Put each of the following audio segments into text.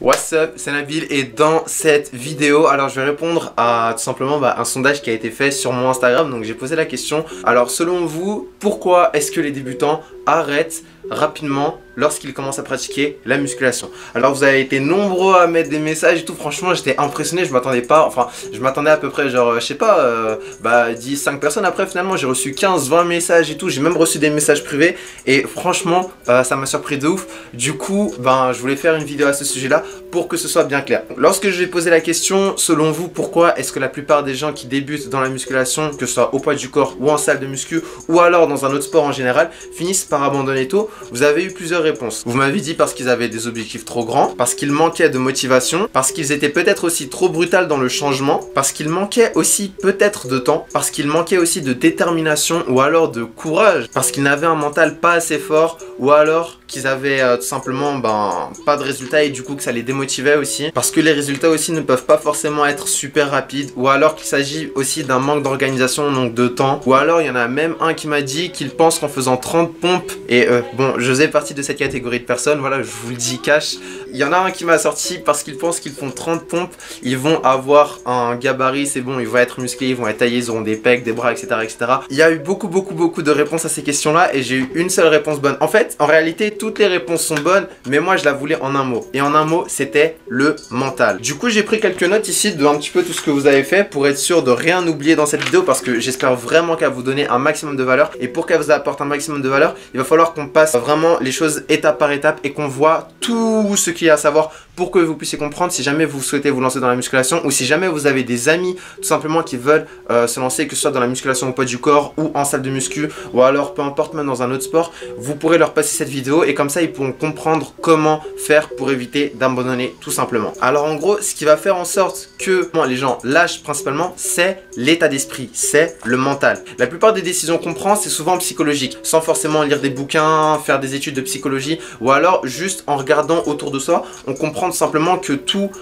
What's up, c'est Nabil et dans cette vidéo, alors je vais répondre à tout simplement un sondage qui a été fait sur mon Instagram. Donc j'ai posé la question, alors selon vous, pourquoi est-ce que les débutants arrêtent rapidement lorsqu'ils commencent à pratiquer la musculation? Alors vous avez été nombreux à mettre des messages et tout, franchement j'étais impressionné, je m'attendais pas, enfin je m'attendais à peu près genre je sais pas 10-5 personnes. Après finalement j'ai reçu 15-20 messages et tout, j'ai même reçu des messages privés et franchement ça m'a surpris de ouf. Du coup je voulais faire une vidéo à ce sujet là pour que ce soit bien clair. Lorsque je vais poser la question, selon vous, pourquoi est-ce que la plupart des gens qui débutent dans la musculation, que ce soit au poids du corps ou en salle de muscu ou alors dans un autre sport en général, finissent par abandonner tôt? Vous avez eu plusieurs réponses. Vous m'avez dit parce qu'ils avaient des objectifs trop grands, parce qu'ils manquaient de motivation, parce qu'ils étaient peut-être aussi trop brutaux dans le changement, parce qu'ils manquaient aussi peut-être de temps, parce qu'ils manquaient aussi de détermination ou alors de courage, parce qu'ils n'avaient un mental pas assez fort ou alors qu'ils avaient tout simplement pas de résultats et du coup que ça les démotivait aussi, parce que les résultats aussi ne peuvent pas forcément être super rapides, ou alors qu'il s'agit aussi d'un manque d'organisation, donc de temps, ou alors il y en a même un qui m'a dit qu'il pense qu'en faisant 30 pompes, et bon je faisais partie de cette catégorie de personnes, voilà, je vous le dis cash. Il y en a un qui m'a sorti parce qu'il pense qu'ils font 30 pompes, ils vont avoir un gabarit, c'est bon, ils vont être musclés, ils vont être taillés, ils auront des pecs, des bras, etc., etc. Il y a eu beaucoup de réponses à ces questions là et j'ai eu une seule réponse bonne. En fait, en réalité, toutes les réponses sont bonnes, mais moi je la voulais en un mot. Et en un mot, c'était le mental. Du coup, j'ai pris quelques notes ici de un petit peu tout ce que vous avez fait pour être sûr de rien oublier dans cette vidéo, parce que j'espère vraiment qu'elle va vous donner un maximum de valeur. Et pour qu'elle vous apporte un maximum de valeur, il va falloir qu'on passe vraiment les choses étape par étape et qu'on voit tout ce qu'il y a à savoir pour que vous puissiez comprendre si jamais vous souhaitez vous lancer dans la musculation, ou si jamais vous avez des amis tout simplement qui veulent se lancer, que ce soit dans la musculation au poids du corps ou en salle de muscu, ou alors peu importe, même dans un autre sport. Vous pourrez leur passer cette vidéo et comme ça ils pourront comprendre comment faire pour éviter d'abandonner tout simplement. Alors en gros, ce qui va faire en sorte que les gens lâchent principalement, c'est l'état d'esprit, c'est le mental. La plupart des décisions qu'on prend, c'est souvent psychologique, sans forcément lire des bouquins, faire des études de psychologie, ou alors juste en regardant autour de soi, on comprend tout simplement que toutes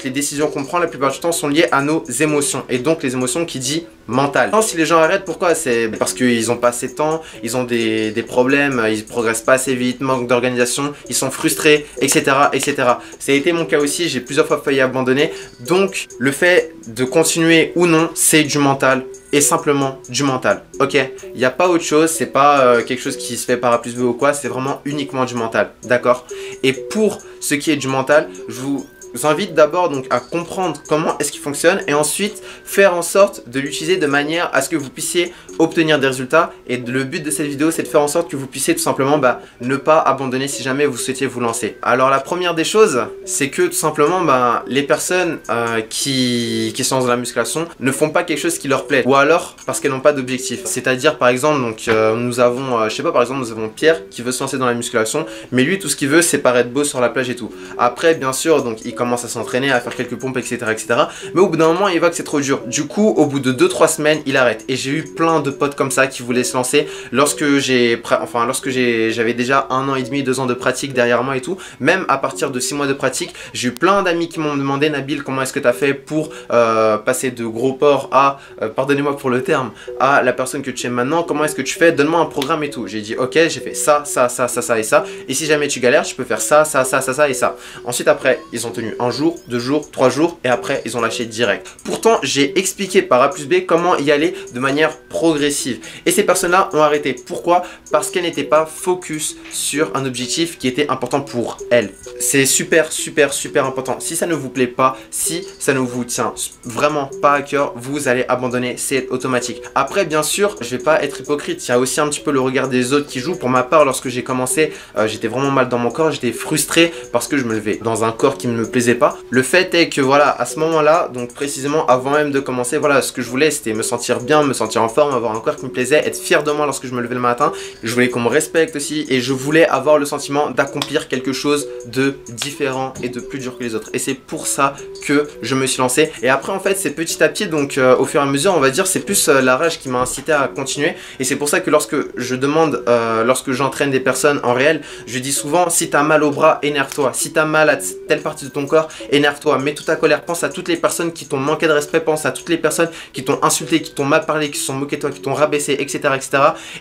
les décisions qu'on prend la plupart du temps sont liées à nos émotions, et donc les émotions qui dit mental. Si les gens arrêtent, pourquoi? C'est parce qu'ils n'ont pas assez de temps, ils ont des problèmes, ils progressent pas assez vite, manque d'organisation, ils sont frustrés, etc., etc. Ça a été mon cas aussi, j'ai plusieurs fois failli abandonner. Donc le fait de continuer ou non, c'est du mental, et simplement du mental, ok? Il n'y a pas autre chose, c'est pas quelque chose qui se fait par A plus B ou quoi, c'est vraiment uniquement du mental, d'accord? Et pour ce qui est du mental, je vous invite d'abord donc à comprendre comment est-ce qu'il fonctionne et ensuite faire en sorte de l'utiliser de manière à ce que vous puissiez obtenir des résultats. Et le but de cette vidéo, c'est de faire en sorte que vous puissiez tout simplement ne pas abandonner si jamais vous souhaitiez vous lancer. Alors la première des choses, c'est que tout simplement les personnes qui sont dans la musculation ne font pas quelque chose qui leur plaît, ou alors parce qu'elles n'ont pas d'objectif. C'est-à-dire par exemple nous avons je sais pas, par exemple nous avons Pierre qui veut se lancer dans la musculation, mais lui tout ce qu'il veut c'est paraître beau sur la plage et tout. Après bien sûr donc il commence à s'entraîner, à faire quelques pompes, etc., etc. Mais au bout d'un moment il voit que c'est trop dur. Du coup au bout de 2-3 semaines il arrête. Et j'ai eu plein de potes comme ça qui voulaient se lancer lorsque j'avais déjà 1 an et demi, 2 ans de pratique derrière moi et tout. Même à partir de 6 mois de pratique, j'ai eu plein d'amis qui m'ont demandé: Nabil, comment est-ce que tu as fait pour passer de gros porc à, pardonnez-moi pour le terme, à la personne que tu es maintenant? Comment est-ce que tu fais? Donne-moi un programme et tout. J'ai dit ok, j'ai fait ça et ça. Et si jamais tu galères, tu peux faire ça et ça. Ensuite après, ils ont tenu 1 jour, 2 jours, 3 jours et après ils ont lâché direct. Pourtant j'ai expliqué par A plus B comment y aller de manière progressive. Et ces personnes-là ont arrêté. Pourquoi? Parce qu'elles n'étaient pas focus sur un objectif qui était important pour elles. C'est super important. Si ça ne vous plaît pas, si ça ne vous tient vraiment pas à cœur, vous allez abandonner, c'est automatique. Après bien sûr, je vais pas être hypocrite, il y a aussi un petit peu le regard des autres qui joue. Pour ma part, lorsque j'ai commencé, j'étais vraiment mal dans mon corps, j'étais frustré parce que je me levais dans un corps qui ne me plaisait pas. Le fait est que voilà, à ce moment-là, donc précisément avant même de commencer, voilà, ce que je voulais c'était me sentir bien, me sentir en forme, avoir un corps qui me plaisait, être fier de moi lorsque je me levais le matin. Je voulais qu'on me respecte aussi et je voulais avoir le sentiment d'accomplir quelque chose de différent et de plus dur que les autres. Et c'est pour ça que je me suis lancé. Et après en fait c'est petit à petit, donc au fur et à mesure on va dire, c'est plus la rage qui m'a incité à continuer. Et c'est pour ça que lorsque je demande, lorsque j'entraîne des personnes en réel, je dis souvent: si t'as mal au bras, énerve-toi. Si t'as mal à telle partie de ton ton corps, énerve-toi, mets toute ta colère, pense à toutes les personnes qui t'ont manqué de respect, pense à toutes les personnes qui t'ont insulté, qui t'ont mal parlé, qui se sont moqués de toi, qui t'ont rabaissé, etc., etc.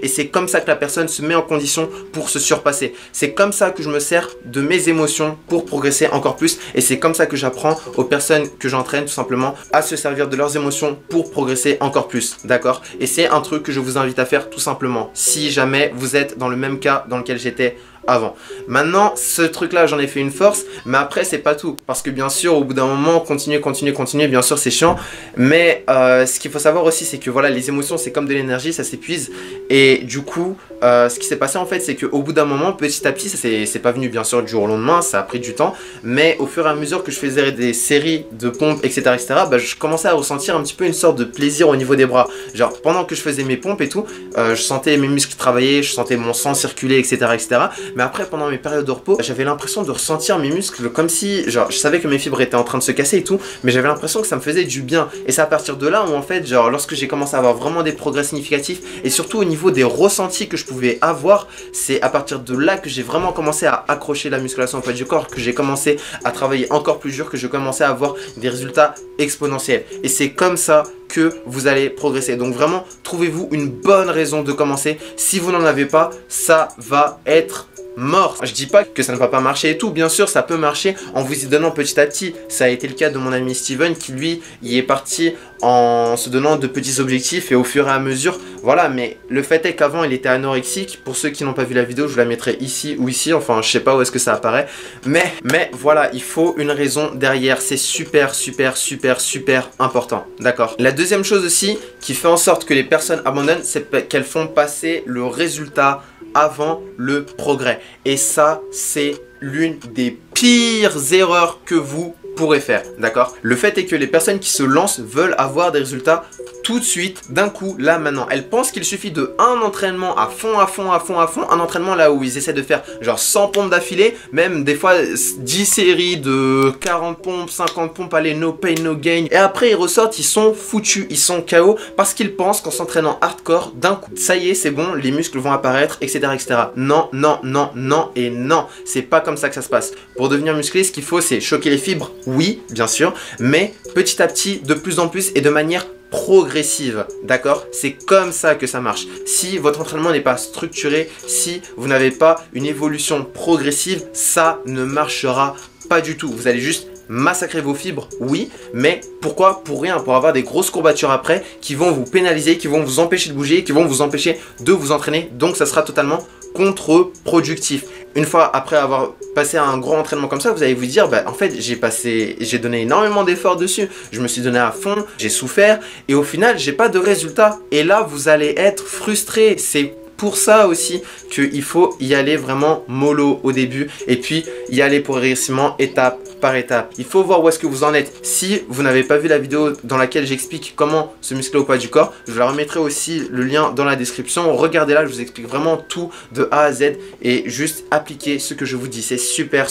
Et c'est comme ça que la personne se met en condition pour se surpasser. C'est comme ça que je me sers de mes émotions pour progresser encore plus. Et c'est comme ça que j'apprends aux personnes que j'entraîne tout simplement à se servir de leurs émotions pour progresser encore plus. D'accord? Et c'est un truc que je vous invite à faire tout simplement. Si jamais vous êtes dans le même cas dans lequel j'étais avant. Maintenant, ce truc-là, j'en ai fait une force, mais après, c'est pas tout. Parce que bien sûr, au bout d'un moment, continuer, bien sûr, c'est chiant. Mais ce qu'il faut savoir aussi, c'est que voilà, les émotions, c'est comme de l'énergie, ça s'épuise. Et du coup, ce qui s'est passé en fait, c'est qu'au bout d'un moment, petit à petit, ça c'est pas venu bien sûr du jour au lendemain, ça a pris du temps. Mais au fur et à mesure que je faisais des séries de pompes, etc., bah, je commençais à ressentir un petit peu une sorte de plaisir au niveau des bras. Genre, pendant que je faisais mes pompes et tout, je sentais mes muscles travailler, je sentais mon sang circuler, etc., etc. Mais après, pendant mes périodes de repos, j'avais l'impression de ressentir mes muscles comme si, genre, je savais que mes fibres étaient en train de se casser et tout, mais j'avais l'impression que ça me faisait du bien. Et c'est à partir de là où, en fait, genre, lorsque j'ai commencé à avoir vraiment des progrès significatifs, et surtout au niveau des ressentis que je pouvais avoir, c'est à partir de là que j'ai vraiment commencé à accrocher la musculation au poids du corps, que j'ai commencé à travailler encore plus dur, que je commençais à avoir des résultats exponentiels. Et c'est comme ça que vous allez progresser. Donc vraiment, trouvez-vous une bonne raison de commencer. Si vous n'en avez pas, ça va être mort. Je dis pas que ça ne va pas marcher et tout, bien sûr ça peut marcher en vous y donnant petit à petit. Ça a été le cas de mon ami Steven qui lui y est parti en se donnant de petits objectifs et au fur et à mesure, voilà. Mais le fait est qu'avant il était anorexique. Pour ceux qui n'ont pas vu la vidéo, je la mettrai ici ou ici, enfin je sais pas où est-ce que ça apparaît, mais voilà, il faut une raison derrière. C'est super important, d'accord? La deuxième chose aussi qui fait en sorte que les personnes abandonnent, c'est qu'elles font passer le résultat avant le progrès. Et ça, c'est l'une des pires erreurs que vous pourrez faire, d'accord? Le fait est que les personnes qui se lancent veulent avoir des résultats tout de suite, d'un coup, là, maintenant. Elles pensent qu'il suffit de un entraînement à fond, un entraînement là où ils essaient de faire genre 100 pompes d'affilée, même des fois 10 séries de 40 pompes, 50 pompes, allez, no pain, no gain. Et après, ils ressortent, ils sont foutus, ils sont KO parce qu'ils pensent qu'en s'entraînant hardcore, d'un coup, ça y est, c'est bon, les muscles vont apparaître, etc., etc. Non, non, non, non et non. C'est pas comme ça que ça se passe. Pour devenir musclé, ce qu'il faut, c'est choquer les fibres, oui, bien sûr, mais petit à petit, de plus en plus et de manière progressive, d'accord? C'est comme ça que ça marche. Si votre entraînement n'est pas structuré, si vous n'avez pas une évolution progressive, ça ne marchera pas du tout. Vous allez juste massacrer vos fibres, oui, mais pourquoi? Pour rien, pour avoir des grosses courbatures après qui vont vous pénaliser, qui vont vous empêcher de bouger, qui vont vous empêcher de vous entraîner, donc ça sera totalement contre-productif. Une fois après avoir passé un gros entraînement comme ça, vous allez vous dire, bah, en fait, j'ai donné énormément d'efforts dessus, je me suis donné à fond, j'ai souffert, et au final, j'ai pas de résultat. Et là, vous allez être frustré. C'est pour ça aussi qu'il faut y aller vraiment mollo au début et puis y aller progressivement étape par étape. Il faut voir où est-ce que vous en êtes. Si vous n'avez pas vu la vidéo dans laquelle j'explique comment se muscler au poids du corps, je vous la remettrai aussi le lien dans la description. Regardez là, je vous explique vraiment tout de A à Z et juste appliquez ce que je vous dis. C'est super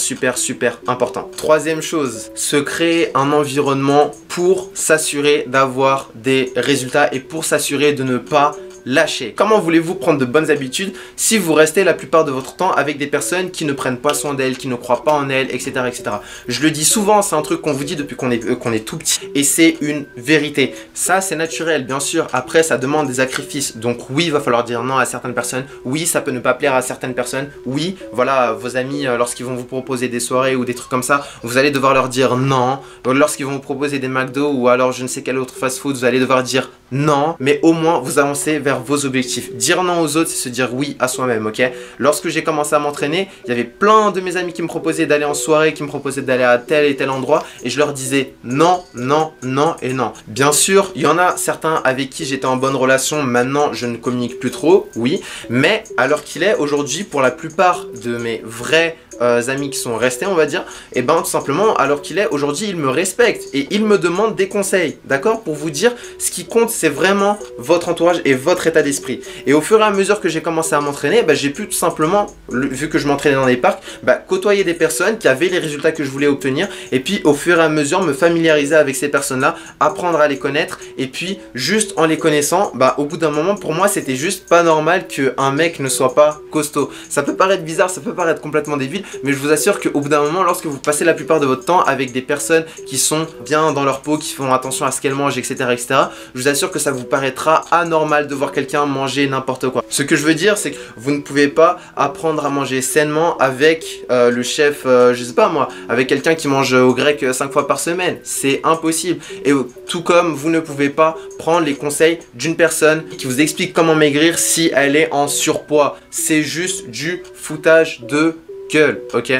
important. Troisième chose, se créer un environnement pour s'assurer d'avoir des résultats et pour s'assurer de ne pas lâcher. Comment voulez-vous prendre de bonnes habitudes si vous restez la plupart de votre temps avec des personnes qui ne prennent pas soin d'elles, qui ne croient pas en elles, etc., etc. Je le dis souvent, c'est un truc qu'on vous dit depuis qu'on est tout petit et c'est une vérité. Ça, c'est naturel, bien sûr. Après, ça demande des sacrifices. Donc oui, il va falloir dire non à certaines personnes. Oui, ça peut ne pas plaire à certaines personnes. Oui, voilà, vos amis, lorsqu'ils vont vous proposer des soirées ou des trucs comme ça, vous allez devoir leur dire non. Lorsqu'ils vont vous proposer des McDo ou alors je ne sais quel autre fast-food, vous allez devoir dire non. Mais au moins, vous avancez vers vos objectifs. Dire non aux autres, c'est se dire oui à soi-même, ok? Lorsque j'ai commencé à m'entraîner, il y avait plein de mes amis qui me proposaient d'aller en soirée, qui me proposaient d'aller à tel et tel endroit, et je leur disais non, non, non et non. Bien sûr, il y en a certains avec qui j'étais en bonne relation, maintenant je ne communique plus trop, oui, mais à l'heure qu'il est, aujourd'hui, pour la plupart de mes vrais amis qui sont restés, on va dire, et ben tout simplement, alors qu'il est aujourd'hui, il me respecte et il me demande des conseils, d'accord? Pour vous dire, ce qui compte, c'est vraiment votre entourage et votre état d'esprit. Et au fur et à mesure que j'ai commencé à m'entraîner, bah, j'ai pu tout simplement, vu que je m'entraînais dans les parcs, bah, côtoyer des personnes qui avaient les résultats que je voulais obtenir, et puis au fur et à mesure me familiariser avec ces personnes-là, apprendre à les connaître, et puis juste en les connaissant, bah, au bout d'un moment, pour moi, c'était juste pas normal qu'un mec ne soit pas costaud. Ça peut paraître bizarre, ça peut paraître complètement débile, mais je vous assure qu'au bout d'un moment, lorsque vous passez la plupart de votre temps avec des personnes qui sont bien dans leur peau, qui font attention à ce qu'elles mangent, etc., etc., je vous assure que ça vous paraîtra anormal de voir quelqu'un manger n'importe quoi. Ce que je veux dire, c'est que vous ne pouvez pas apprendre à manger sainement avec le chef, je sais pas moi, avec quelqu'un qui mange au grec 5 fois par semaine. C'est impossible. Et tout comme vous ne pouvez pas prendre les conseils d'une personne qui vous explique comment maigrir si elle est en surpoids. C'est juste du foutage de gueule, ok?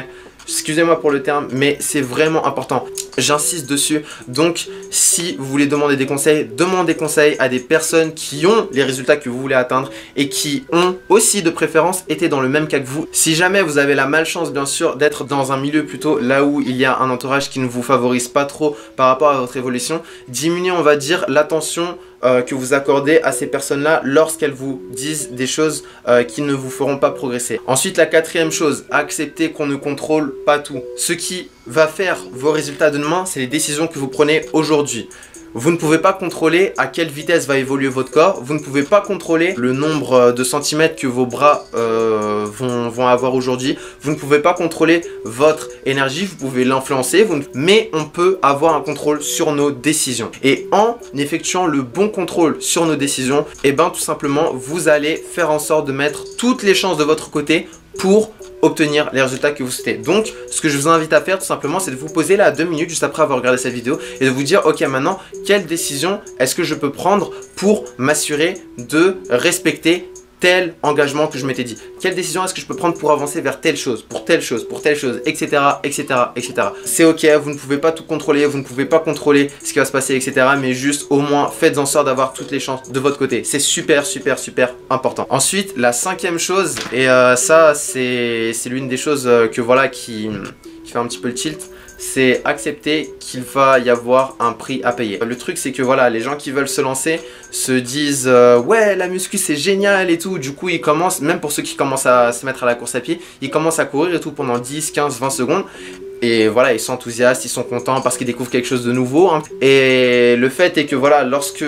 Excusez-moi pour le terme, mais c'est vraiment important. J'insiste dessus. Donc, si vous voulez demander des conseils, demandez conseil à des personnes qui ont les résultats que vous voulez atteindre et qui ont aussi de préférence été dans le même cas que vous. Si jamais vous avez la malchance, bien sûr, d'être dans un milieu plutôt là où il y a un entourage qui ne vous favorise pas trop par rapport à votre évolution, diminuez, on va dire, l'attention que vous accordez à ces personnes-là lorsqu'elles vous disent des choses qui ne vous feront pas progresser. Ensuite, la quatrième chose, acceptez qu'on ne contrôle pas tout. Ce qui va faire vos résultats de demain, c'est les décisions que vous prenez aujourd'hui. Vous ne pouvez pas contrôler à quelle vitesse va évoluer votre corps. Vous ne pouvez pas contrôler le nombre de centimètres que vos bras vont avoir aujourd'hui. Vous ne pouvez pas contrôler votre énergie. Vous pouvez l'influencer. Mais on peut avoir un contrôle sur nos décisions. Et en effectuant le bon contrôle sur nos décisions, et ben tout simplement, vous allez faire en sorte de mettre toutes les chances de votre côté pour obtenir les résultats que vous souhaitez. Donc, ce que je vous invite à faire tout simplement, c'est de vous poser là 2 minutes juste après avoir regardé cette vidéo et de vous dire, ok, maintenant, quelle décision est-ce que je peux prendre pour m'assurer de respecter tel engagement que je m'étais dit? Quelle décision est-ce que je peux prendre pour avancer vers telle chose, pour telle chose, etc., etc., etc. C'est ok, vous ne pouvez pas tout contrôler, vous ne pouvez pas contrôler ce qui va se passer, etc. Mais juste, au moins, faites en sorte d'avoir toutes les chances de votre côté. C'est super, super, super important. Ensuite, la 5e chose, et ça, c'est l'une des choses que voilà qui fait un petit peu le tilt, c'est accepter qu'il va y avoir un prix à payer. Le truc, c'est que voilà, les gens qui veulent se lancer se disent ouais, la muscu c'est génial et tout. Du coup, ils commencent, même pour ceux qui commencent à se mettre à la course à pied, ils commencent à courir et tout pendant 10, 15, 20 secondes. Et voilà, ils sont enthousiastes, ils sont contents parce qu'ils découvrent quelque chose de nouveau, hein. Et le fait est que voilà, lorsque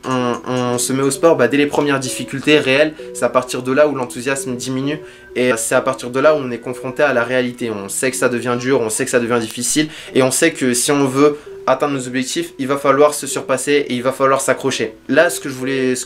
on se met au sport, dès les premières difficultés réelles, c'est à partir de là où l'enthousiasme diminue et c'est à partir de là où on est confronté à la réalité. On sait que ça devient dur, on sait que ça devient difficile et on sait que si on veut atteindre nos objectifs, il va falloir se surpasser et il va falloir s'accrocher. Là, ce que je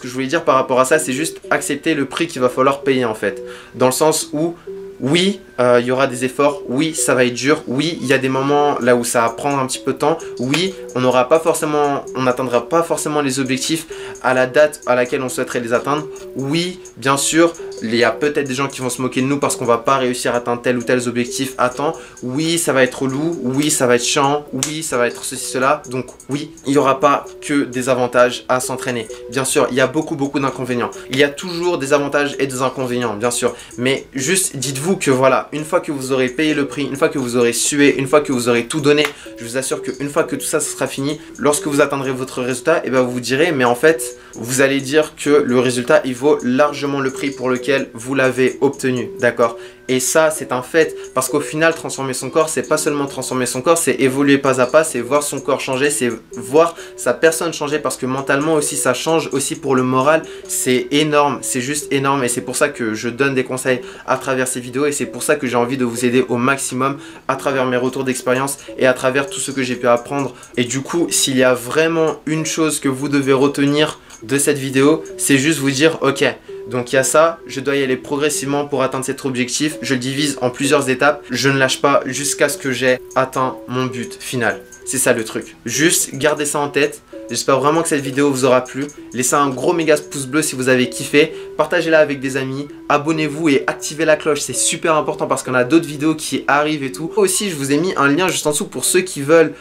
voulais dire par rapport à ça, c'est juste accepter le prix qu'il va falloir payer en fait. Dans le sens où oui, il y aura des efforts, oui, ça va être dur, oui, il y a des moments là où ça va prendre un petit peu de temps, oui, on n'atteindra pas forcément les objectifs à la date à laquelle on souhaiterait les atteindre, oui, bien sûr, il y a peut-être des gens qui vont se moquer de nous parce qu'on va pas réussir à atteindre tel ou tel objectif à temps, oui, ça va être relou, oui, ça va être chiant, oui, ça va être ceci, cela, donc oui, il n'y aura pas que des avantages à s'entraîner. Bien sûr, il y a beaucoup d'inconvénients, il y a toujours des avantages et des inconvénients, bien sûr, mais juste dites-vous que voilà, une fois que vous aurez payé le prix, une fois que vous aurez sué, une fois que vous aurez tout donné, je vous assure qu'une fois que tout ça sera fini, lorsque vous atteindrez votre résultat, et vous vous direz, mais en fait, vous allez dire que le résultat, il vaut largement le prix pour lequel vous l'avez obtenu, d'accord? Et ça, c'est un fait, parce qu'au final, transformer son corps, c'est pas seulement transformer son corps, c'est évoluer pas à pas, c'est voir son corps changer, c'est voir sa personne changer, parce que mentalement aussi, ça change aussi pour le moral. C'est énorme, c'est juste énorme, et c'est pour ça que je donne des conseils à travers ces vidéos, et c'est pour ça que j'ai envie de vous aider au maximum à travers mes retours d'expérience et à travers tout ce que j'ai pu apprendre. Et du coup, s'il y a vraiment une chose que vous devez retenir de cette vidéo, c'est juste vous dire, ok, donc il y a ça, je dois y aller progressivement pour atteindre cet objectif, je le divise en plusieurs étapes, je ne lâche pas jusqu'à ce que j'ai atteint mon but final. C'est ça le truc. Juste gardez ça en tête. J'espère vraiment que cette vidéo vous aura plu. Laissez un gros méga pouce bleu si vous avez kiffé. Partagez-la avec des amis. Abonnez-vous et activez la cloche. C'est super important parce qu'on a d'autres vidéos qui arrivent et tout. Aussi, je vous ai mis un lien juste en dessous pour ceux qui veulent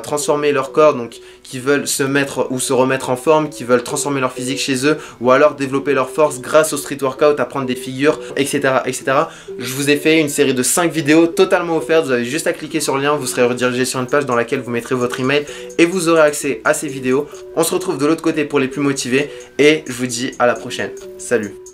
transformer leur corps. Donc, qui veulent se mettre ou se remettre en forme, qui veulent transformer leur physique chez eux ou alors développer leur force grâce au street workout, apprendre des figures, etc., etc. Je vous ai fait une série de 5 vidéos totalement offertes. Vous avez juste à cliquer sur le lien. Vous serez redirigé sur une page dans laquelle vous mettrez votre email et vous aurez accès à ces vidéos. On se retrouve de l'autre côté pour les plus motivés et je vous dis à la prochaine. Salut!